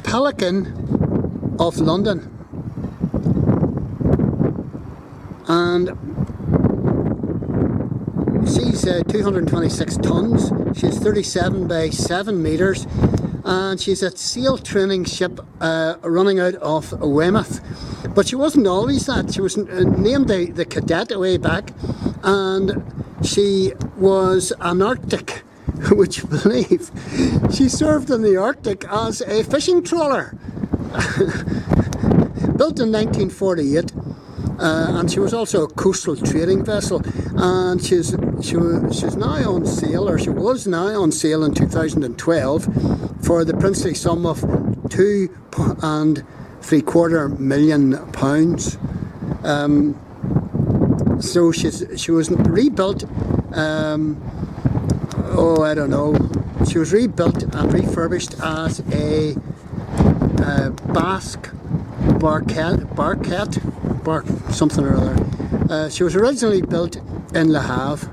Pelican of London, and she's 226 tons. She's 37 by 7 metres, and she's a sail training ship running out of Weymouth. But she wasn't always that. She was named the Kadett way back, and she was an Arctic, would you believe? She served in the Arctic as a fishing trawler. Built in 1948, and she was also a coastal trading vessel, and she's now on sale, or she was now on sale in 2012 for the princely sum of £2.75 million. So she was rebuilt. I don't know. She was rebuilt and refurbished as a Basque barquette, something or other. She was originally built in Le Havre.